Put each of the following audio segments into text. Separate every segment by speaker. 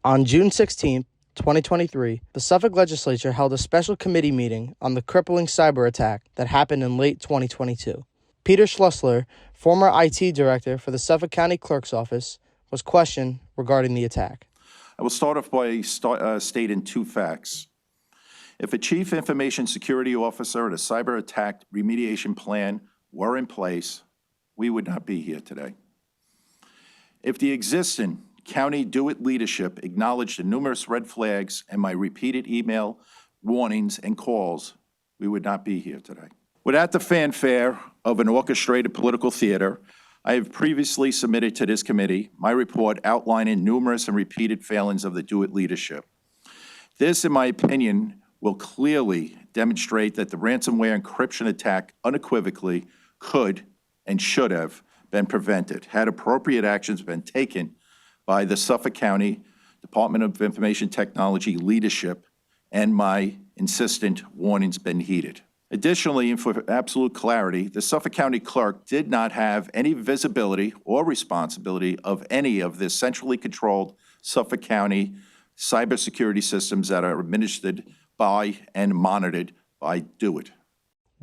Speaker 1: On June 16, 2023, the Suffolk Legislature held a special committee meeting on the crippling cyber attack that happened in late 2022. Peter Schlussler, former IT director for the Suffolk County Clerk's Office, was questioned regarding the attack.
Speaker 2: I will start off by stating two facts. If a chief information security officer and a cyber attack remediation plan were in place, we would not be here today. If the existing county do-it leadership acknowledged the numerous red flags and my repeated email warnings and calls, we would not be here today. Without the fanfare of an orchestrated political theater, I have previously submitted to this committee my report outlining numerous and repeated failings of the do-it leadership. This, in my opinion, will clearly demonstrate that the ransomware encryption attack unequivocally could and should have been prevented had appropriate actions been taken by the Suffolk County Department of Information Technology leadership and my insistent warnings been heeded. Additionally, and for absolute clarity, the Suffolk County Clerk did not have any visibility or responsibility of any of the centrally controlled Suffolk County cybersecurity systems that are administered by and monitored by DoIT.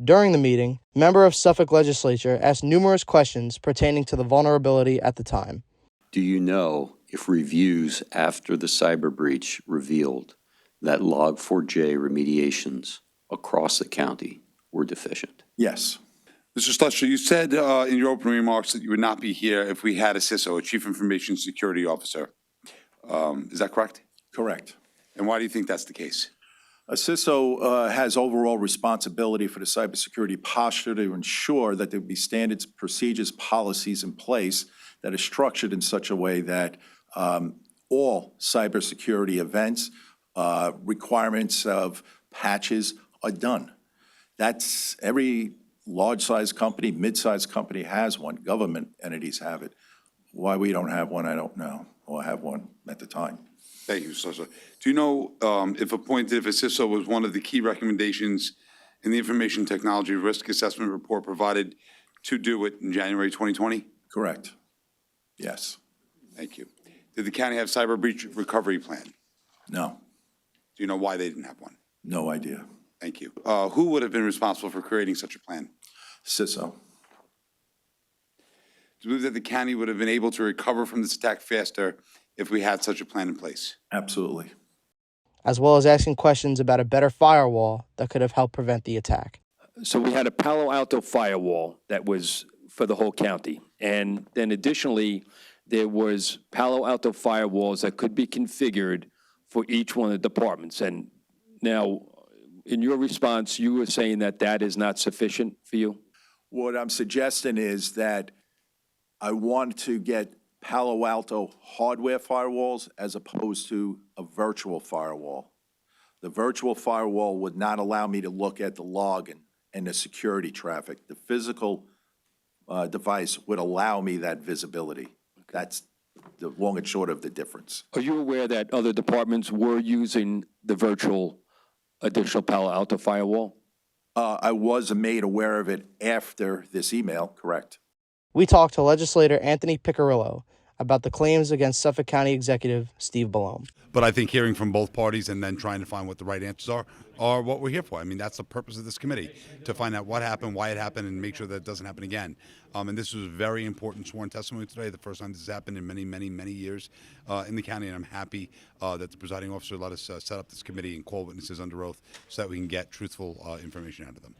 Speaker 1: During the meeting, a member of Suffolk Legislature asked numerous questions pertaining to the vulnerability at the time.
Speaker 3: Do you know if reviews after the cyber breach revealed that Log4j remediations across the county were deficient?
Speaker 2: Yes.
Speaker 4: Mr. Schlussler, you said in your opening remarks that you would not be here if we had a CISO, a Chief Information Security Officer. Is that correct?
Speaker 2: Correct.
Speaker 4: And why do you think that's the case?
Speaker 2: A CISO has overall responsibility for the cybersecurity posture to ensure that there be standards, procedures, policies in place that are structured in such a way that all cybersecurity events, requirements of patches are done. That's every large-sized company, mid-sized company has one. Government entities have it. Why we don't have one, I don't know. Or have one at the time.
Speaker 4: Thank you, Mr. Schlussler. Do you know if a CISO was one of the key recommendations in the Information Technology Risk Assessment Report provided to DoIT in January 2020?
Speaker 2: Correct. Yes.
Speaker 4: Thank you. Did the county have cyber breach recovery plan?
Speaker 2: No.
Speaker 4: Do you know why they didn't have one?
Speaker 2: No idea.
Speaker 4: Thank you. Who would have been responsible for creating such a plan?
Speaker 2: CISO.
Speaker 4: Do you believe that the county would have been able to recover from this attack faster if we had such a plan in place?
Speaker 2: Absolutely.
Speaker 1: As well as asking questions about a better firewall that could have helped prevent the attack.
Speaker 5: So we had a Palo Alto firewall that was for the whole county. And then additionally, there was Palo Alto firewalls that could be configured for each one of the departments. And now, in your response, you were saying that that is not sufficient for you?
Speaker 2: What I'm suggesting is that I want to get Palo Alto hardware firewalls as opposed to a virtual firewall. The virtual firewall would not allow me to look at the log and the security traffic. The physical device would allow me that visibility. That's the long and short of the difference.
Speaker 5: Are you aware that other departments were using the virtual additional Palo Alto firewall?
Speaker 2: I was made aware of it after this email, correct.
Speaker 1: We talked to legislator Anthony Piccirillo about the claims against Suffolk County Executive Steve Bellone.
Speaker 6: But I think hearing from both parties and then trying to find what the right answers are what we're here for. I mean, that's the purpose of this committee, to find out what happened, why it happened, and make sure that it doesn't happen again. And this was very important sworn testimony today, the first time this has happened in many, many, many years in the county, and I'm happy that the presiding officer let us set up this committee and call witnesses under oath so that we can get truthful information out of them.